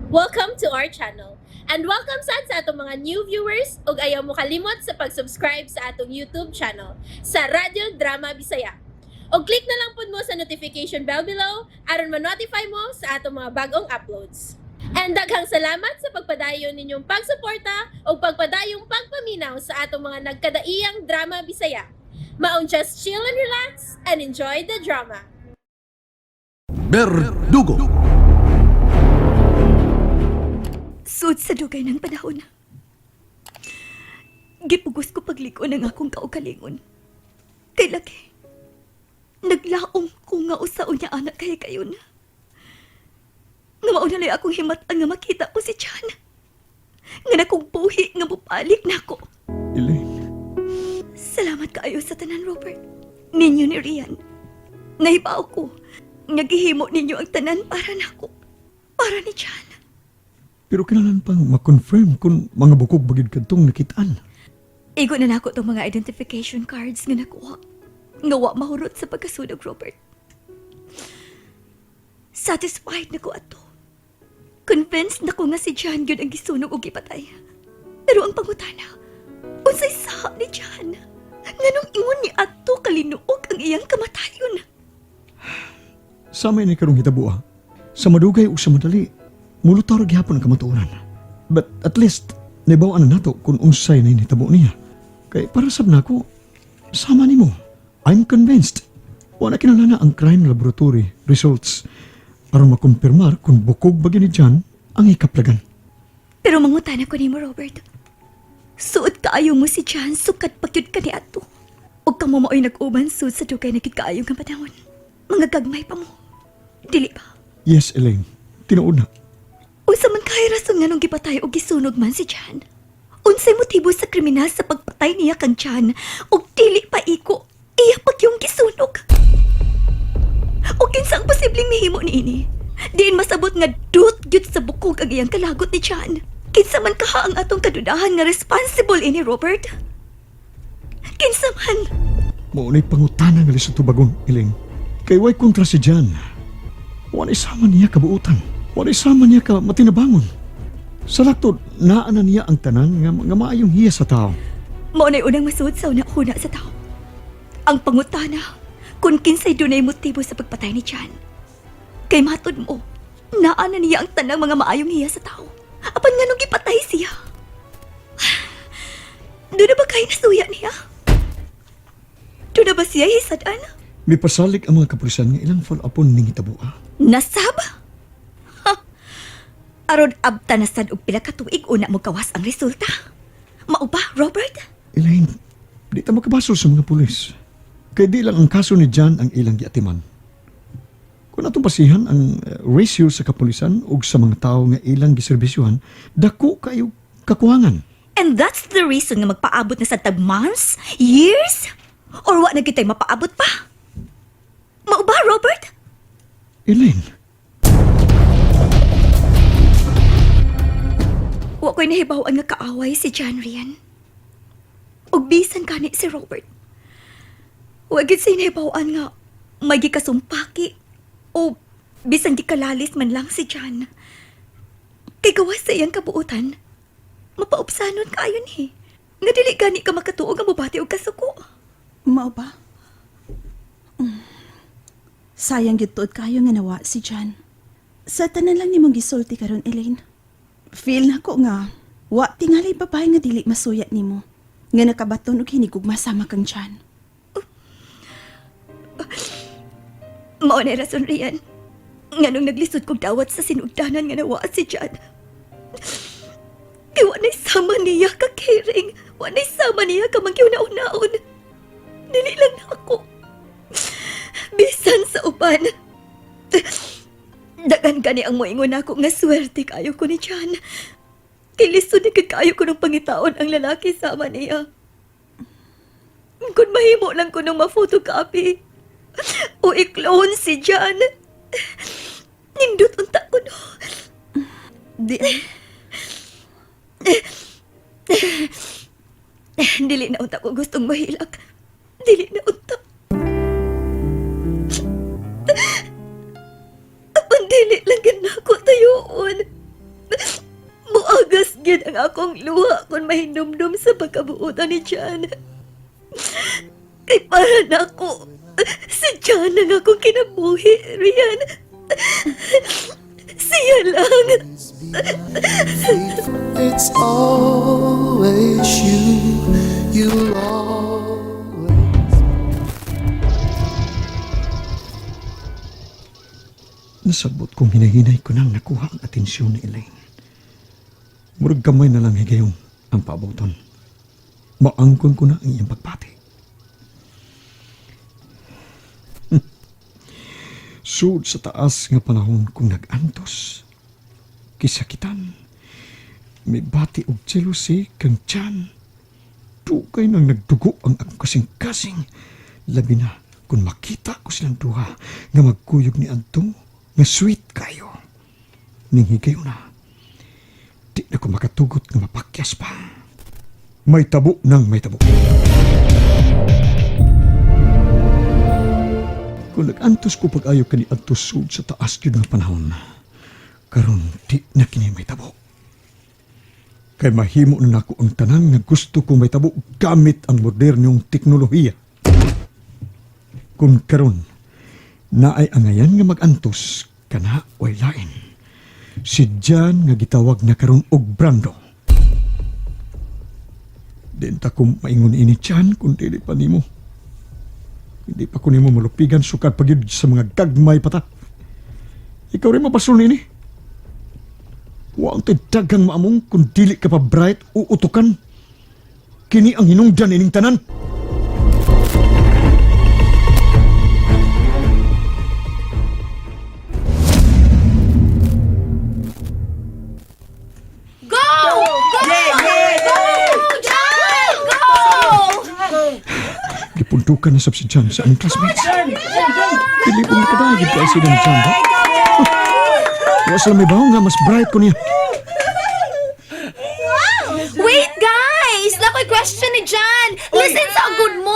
Welcome to our channel. And welcome sa atong mga new viewers ug ayaw mo kalimot sa pag-subscribe sa atong YouTube channel sa Radio Drama Bisaya. O click na lang pud mo sa notification bell below aron ma-notify mo sa atong mga bagong uploads. And daghang salamat sa pagpadayon ninyong pagsuporta o pagpadayong pagpaminaw sa atong mga nagkadaiyang Drama Bisaya. Maong just chill and relax and enjoy the drama. Berdugo. Sud sa dugay ng panahon. Gipugos ko pagliko ng akong kaugalingon. Kay laki, naglaom ko nga usao niya anak kay kayon. Nga mauna na akong himatan nga makita ko si Chan. Nga nakong buhi nga mupalik na ako. Elaine, Salamat kaayo sa tanan, Robert. Ninyo ni Rian. Nahibaw ko. Nga gihimo ninyo ang tanan para nako. Para ni Chan. pero kailangan pang ma-confirm kung mga bukog bagid kadtong nakitaan. Igo na nako tong mga identification cards nga nakuha. Nga wa mahurot sa pagkasunog, Robert. Satisfied na ko ato. Convinced na ko nga si John yun ang gisunog o gipatay. Pero ang pangutana, unsay saha ni John? Nganong ingon ni ato kalinuog ang iyang kamatayon? Samay ni karong hitabuha. Sa madugay o sa madali, mulutar gihapon ang kamatuoran. But at least, naibawan na nato kung unsay na hitabo niya. Kay para sab nako, sama nimo. I'm convinced. Wala kinalana ang crime laboratory results aron makumpirmar kung bukog bagay ni John ang ikaplagan. Pero mangutana ko nimo, Robert. Suot kaayo mo si John sukat pagyud ka ni ato. O kamo mao'y nag-uban suot sa dugay na kikaayo nga panahon. Mga gagmay pa mo. Dili ba? Yes, Elaine. Tinuod na. Unsa man kay rason nga nung gipatay o gisunog man si Chan? Unsay motibo sa kriminal sa pagpatay niya kang Chan o dili pa iko iya pag yung gisunog? O kinsa ang posibleng mihimo niini? Diin masabot nga dut gyud sa bukog ang iyang kalagot ni Chan. Kinsa man kaha ang atong kadudahan nga responsible ini, Robert? Kinsa man? Maunay pangutana nga lisod tubagon, Elaine. Kay way kontra si John. Wala isama niya kabuutan. Wala isama niya ka matinabangon. Sa laktod, naana niya ang tanan nga maayong hiya sa tao. Mao na'y unang masuod sa una-una sa tao. Ang pangutana, kung kinsay dunay motibo sa pagpatay ni Chan. Kay matod mo, naana niya ang tanang mga maayong hiya sa tao. Apan nga nung gipatay siya. Doon na ba kayo nasuya niya? Doon na ba siya hisadan? May pasalig ang mga kapulisan nga ilang follow-upon ning hitabua. Nasab? Ha? Aron abta na sad og pila ka tuig una mo kawas ang resulta. Mao ba, Robert? Elaine, di ta makabasol sa mga pulis. Kay di lang ang kaso ni John ang ilang giatiman. Kung atong pasihan ang ratio sa kapulisan ug sa mga tao nga ilang giserbisyuhan, dako kayo kakuwangan. And that's the reason nga magpaabot na sa tag months? Years? Or wa na kitay mapaabot pa? Mao ba, Robert? Elaine, Wa ko'y nahibawan nga kaaway si John Rian. Og bisan kani si Robert. Wa gid siya nahibawan nga may gikasumpaki o bisan gikalalis man lang si John. Kay gawas sa iyang kabuutan, mapaupsanon kayo ni. Nga dili gani ka makatuog nga mobati og kasuko. Mao ba? Sayang gyud tuod kayo nga nawa si John. Sa tanan lang nimong gisulti karon, Elaine. Feel na ko nga wa tingali babae nga dili masuyat nimo. Nga nakabaton og hinigugma sama kang John. Mao na rason riyan. Nga nung naglisod kong dawat sa sinugdanan nga nawa si John. Kaya wanay sama niya ka caring. Wanay sama niya ka magkiuna-unaon. Dili lang na ako. Bisan sa uban. Dagan gani ang moingon ako nga swerte kayo ko ni John. Kilisod ni kayo ko ng pangitaon ang lalaki sama niya. Kung mahimo lang ko ng ma-photocopy o i-clone si John, nindot unta ko no. Di Dili na unta ko gustong mahilak. Dili na unta. Apan dili lang ganako tayoon. ang akong luha kung mahindumdum sa pagkabuutan ni Jan. Kay para na ako, si Jan ang akong kinabuhi, Rian. Siya lang. It's always you'll always. Nasabot kong hinahinay ko nang nakuha ang atensyon ni Elaine. Murag gamay na lang higayong ang paaboton. Maangkon ko na ang iyang pagpati. Sud sa taas nga panahon kong nag-antos. Kisakitan. May bati og jealousy kang tiyan. Dugay nang nagdugo ang akong kasing-kasing. Labi na kung makita ko silang duha nga magkuyog ni Anto nga sweet kayo. Ning higayon na. Di na ko makatugot nga mapakyas pa. May tabo nang may tabo. Kung nag-antos ko pag-ayo ka ni Anto sud sa taas yun nga panahon, karon di na kini may tabo. Kay mahimo na nako ang tanan nga gusto ko may tabo gamit ang modernong teknolohiya. Kung karon naay angayan nga mag-antos kana way lain. Si Jan nga gitawag na karon og Brando. Din ta ko maingon ini Jan kung dili pa nimo. Hindi pa ko nimo malupigan sukad pagyud sa mga gagmay pata. Ikaw rin mapasul nini. Wa ang dagang maamong kung dili ka pa bright o utukan. Kini ang hinungdan ining tanan. Go! Jan! Go! Gipuntukan na sab si Jan sa aming classmates. Pili kong nakadagid ka si Jan ba? Wa sila may bahong nga mas bright ko niya. Wait, guys! Nakoy question ni Jan! Listen sa good mo!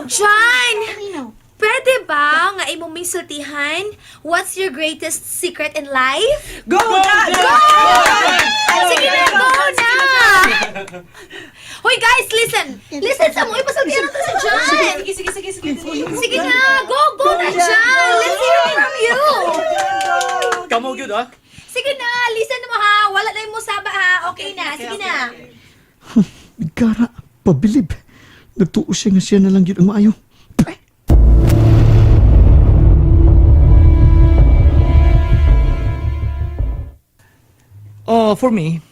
Jan! Pwede ba nga imong may sultihan? What's your greatest secret in life? Go! Sige na, go na! Hoy, guys, listen! Listen sa mo! Ipasultihan natin si Jan! Sige na! Go na, Jan! Let's hear it from you! Kamu good, ah? Sige na! Listen mo ha! Wala na yung musaba ha! Okay na! Sige na! Bigara, pabilib. Nagtuo siya nga siya na lang yun ang maayo. Pre. For me,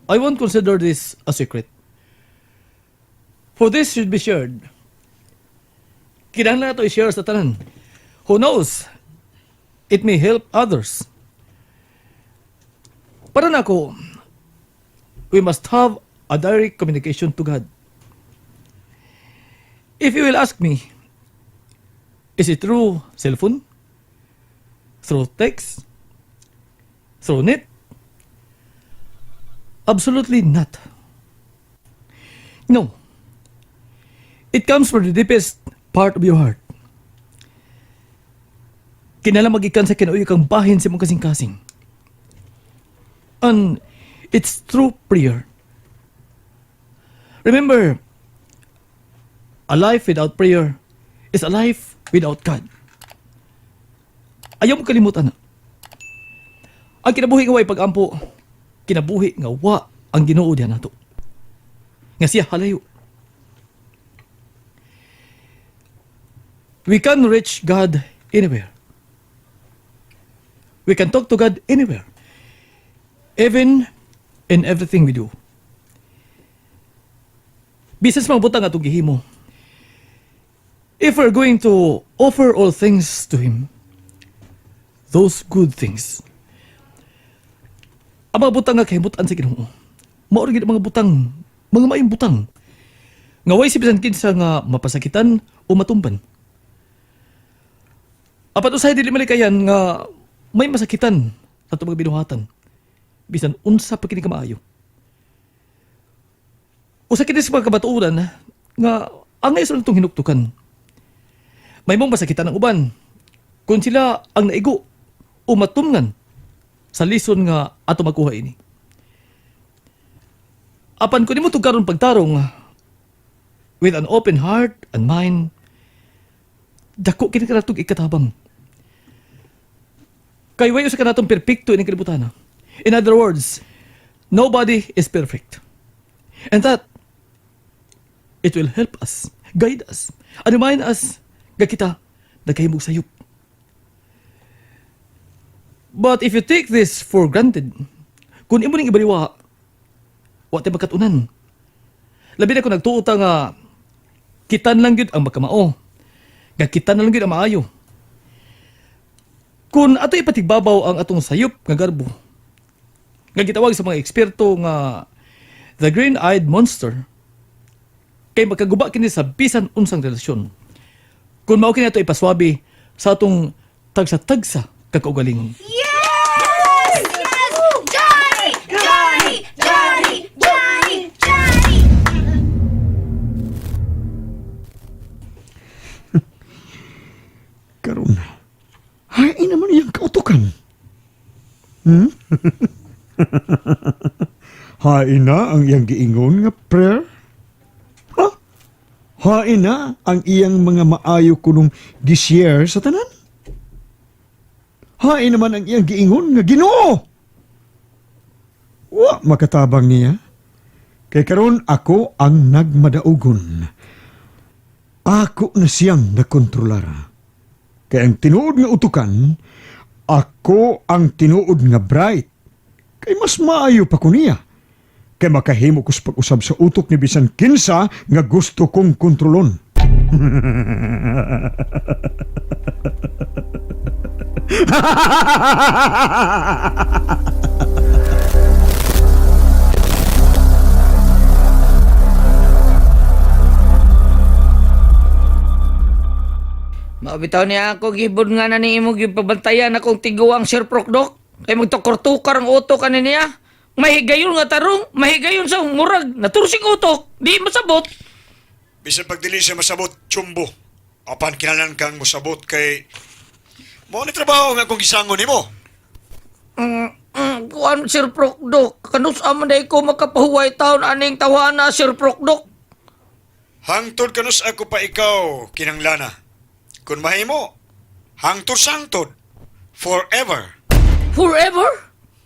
I won't consider this a secret. For this should be shared. Kinahanglan na ito i-share sa tanan. Who knows? It may help others. Para na ako, we must have a direct communication to God. If you will ask me, is it through cellphone? Through text? Through net? Absolutely not. No. It comes from the deepest part of your heart. Kinala magikan sa kinauyo kang bahin sa mong kasing-kasing. And it's through prayer. Remember, a life without prayer is a life without God. Ayaw mo kalimutan na. Ang kinabuhi nga way pag-ampo, kinabuhi nga wa ang Ginoo diha nato. Nga siya halayo. We can reach God anywhere. We can talk to God anywhere. Even in everything we do. Bisan sa mga butang atong gihimo. If we're going to offer all things to Him, those good things, ang mga butang nga kahimutan sa Ginoo, maori gid mga butang, mga maayong butang, nga way si bisan kinsa nga mapasakitan o matumban. Apat usay dili malikayan nga may masakitan sa itong mga binuhatan, bisan unsa pa kini kamaayo. Usa kini sa mga kabatuunan nga angay sa itong hinuktukan. May mong masakitan ng uban kung sila ang naigo o matumngan sa lison nga ato makuha ini. Apan ko nimo karon pagtarong with an open heart and mind, dako kini kanatong ikatabang. Kay wayo sa kanatong perpekto ining kalibutan. In other words, nobody is perfect. And that it will help us, guide us, and remind us nga kita nagkahimog sayop. But if you take this for granted, kung imo ning ibaliwa, wa tay magkatunan. Labi na kung nagtuota nga kitan lang gyud ang makamao. Nga kitan lang gyud ang maayo. Kung ato ipatigbabaw ang atong sayop nga garbo, nga gitawag sa mga eksperto nga the green-eyed monster, kay magkaguba kini sa bisan unsang relasyon. Kung mao kini ato ipaswabi sa atong tagsa-tagsa kakaugalingon. Yes! Yes! Johnny! Johnny! Johnny! Johnny! Johnny! Karon, hain naman iyang kautukan. Hain na ang iyang giingon nga prayer? Ha? Hain na ang iyang mga maayo kunong gishare sa tanan? Hain naman ang iyang giingon nga Ginoo. Wa makatabang niya. Kay karon ako ang nagmadaugon. Ako na siyang nakontrolar. Kay ang tinuod nga utukan, ako ang tinuod nga bright. Kay mas maayo pa ko niya. Kay makahimo ko sa pag-usab sa utok ni bisan kinsa nga gusto kong kontrolon. Mabitaw niya ako gibod nga na ni imo gipabantayan akong tiguang Sir Prokdok. Kay magtukar-tukar ang utok kanin niya. Mahigayon nga tarong, mahigayon sa murag, natursing utok, di masabot. Bisan pag dili siya masabot, chumbo. Apan kinanan kang masabot kay... Mo ni trabaho nga kung gisangon nimo. Kuan Sir Prokdok, kanus aman day ko makapahuway taon aning tawana Sir Prokdok. Hangtod kanus ako pa ikaw, kinanglana. Kung mahimo, hangtod-sangtod. Forever. Forever?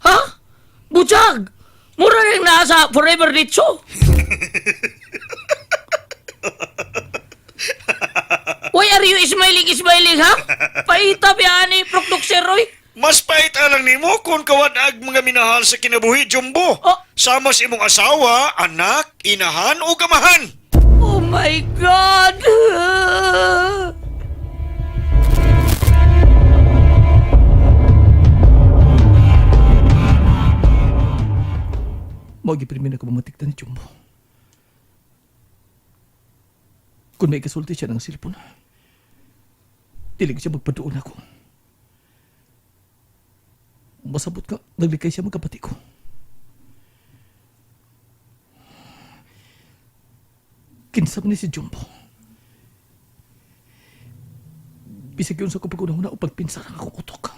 Ha? Butchag! Mura rin nasa forever dito. Why are you smiling, ha? Paita biyani, Prokdok Sir Roy. Mas paita lang nimo kung kawadag mga minahal sa kinabuhi, Jumbo. Oh. Sama sa imong asawa, anak, inahan o gamahan. Oh my God! Magiprimin ako mamatiktan ni Jumbo. Kung may kasulti siya ng silpon, tilig siya magpadoon ako. Masabot ka, naglikay siya magkapati ko. Kinsam ni si Jumbo. Bisig yun sa kupag-unang-una o pagpinsara ako utok.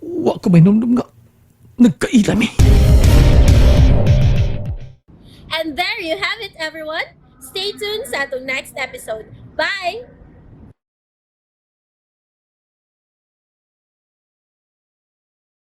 Wa ko may numdum nga, nagkailami. And there you have it, everyone. Stay tuned sa atong next episode. Bye!